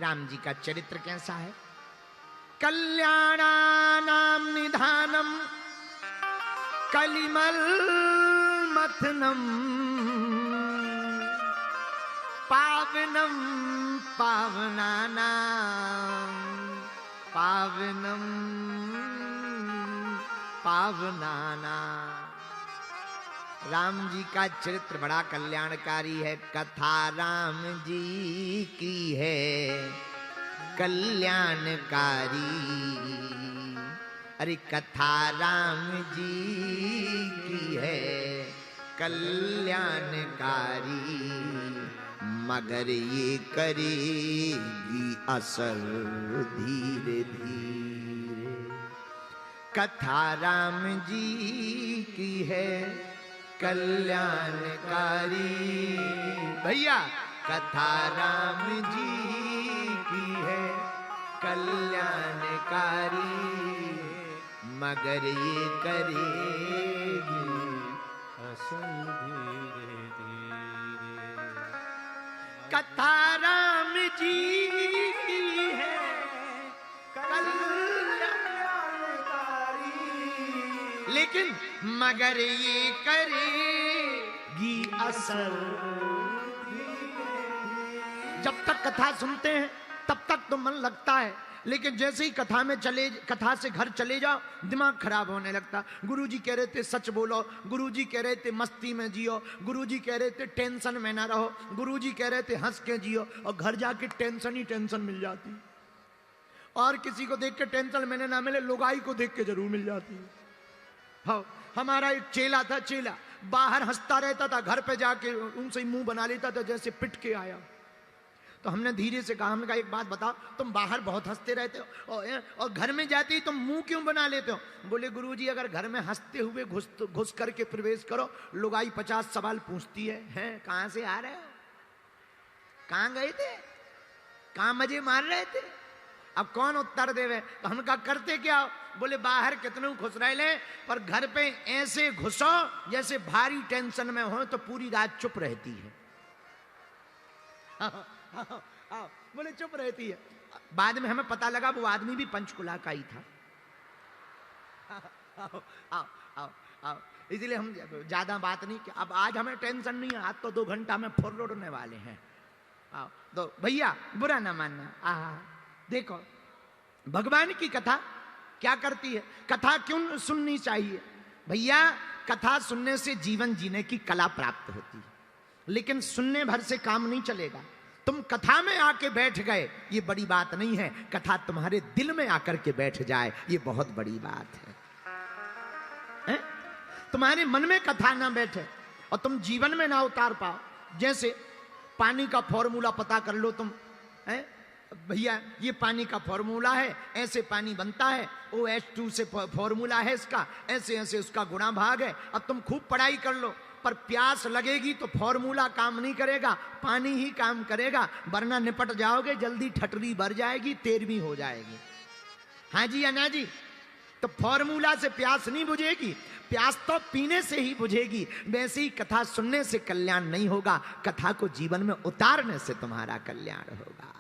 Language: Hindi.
राम जी का चरित्र कैसा है। कल्याणानां निधानम कलिमल मथनम पावनम पावनानां पावनम पावनानां। राम जी का चरित्र बड़ा कल्याणकारी है। कथा राम जी की है कल्याणकारी। अरे कथा राम जी की है कल्याणकारी, मगर ये करेगी असर धीरे धीरे। कथा राम जी की है कल्याणकारी। भैया कथा राम जी की है कल्याणकारी, मगर ये करेगी असर धीरे धीरे। कथा राम जी की है कल्याणकारी, लेकिन मगर ये करेगी असर। जब तक कथा सुनते हैं तब तक तो मन लगता है, लेकिन जैसे ही कथा से घर चले जाओ दिमाग खराब होने लगता। गुरुजी कह रहे थे सच बोलो, गुरुजी कह रहे थे मस्ती में जियो, गुरुजी कह रहे थे टेंशन में ना रहो, गुरुजी कह रहे थे हंस के जियो, और घर जाके टेंशन ही टेंशन मिल जाती। और किसी को देख के टेंशन मैंने ना मिले, लुगाई को देख के जरूर मिल जाती है। हाँ, हमारा एक चेला था, चेला बाहर हंसता रहता था, घर पे जाके उनसे मुंह बना लेता था जैसे पिट के आया। तो हमने धीरे से कहा, हमने कहा एक बात बताओ, तुम बाहर बहुत हंसते रहते हो और घर में जाते ही तुम मुंह क्यों बना लेते हो? बोले गुरुजी अगर घर में हंसते हुए घुस करके प्रवेश करो, लुगाई 50 सवाल पूछती है कहां से आ रहे हो, कहां गए थे, कहां मजे मार रहे थे, अब कौन उत्तर देवे? तो हम कहा करते क्या? बोले बाहर कितने खुश रह ले, पर घर पे ऐसे घुसो जैसे भारी टेंशन में हो तो पूरी रात चुप रहती है। बोले चुप रहती है। बाद में हमें पता लगा वो आदमी भी पंचकुला का ही था। आओ, इसलिए हम ज्यादा बात नहीं किया। अब आज हमें टेंशन नहीं है, आज तो 2 घंटा में फुर्र वाले हैं। आओ तो भैया बुरा ना मानना। देखो भगवान की कथा क्या करती है, कथा क्यों सुननी चाहिए? भैया कथा सुनने से जीवन जीने की कला प्राप्त होती है, लेकिन सुनने भर से काम नहीं चलेगा। तुम कथा में आके बैठ गए ये बड़ी बात नहीं है, कथा तुम्हारे दिल में आकर के बैठ जाए ये बहुत बड़ी बात है। तुम्हारे मन में कथा ना बैठे और तुम जीवन में ना उतार पाओ। जैसे पानी का फॉर्मूला पता कर लो तुम, भैया ये पानी का फॉर्मूला है, ऐसे पानी बनता है, OH2 से फॉर्मूला है इसका, ऐसे ऐसे उसका गुणा भाग है। अब तुम खूब पढ़ाई कर लो, पर प्यास लगेगी तो फॉर्मूला काम नहीं करेगा, पानी ही काम करेगा, वरना निपट जाओगे, जल्दी ठटरी भर जाएगी, 13वीं हो जाएगी। हाँ जी या ना जी? तो फॉर्मूला से प्यास नहीं बुझेगी, प्यास तो पीने से ही बुझेगी। वैसे ही कथा सुनने से कल्याण नहीं होगा, कथा को जीवन में उतारने से तुम्हारा कल्याण होगा।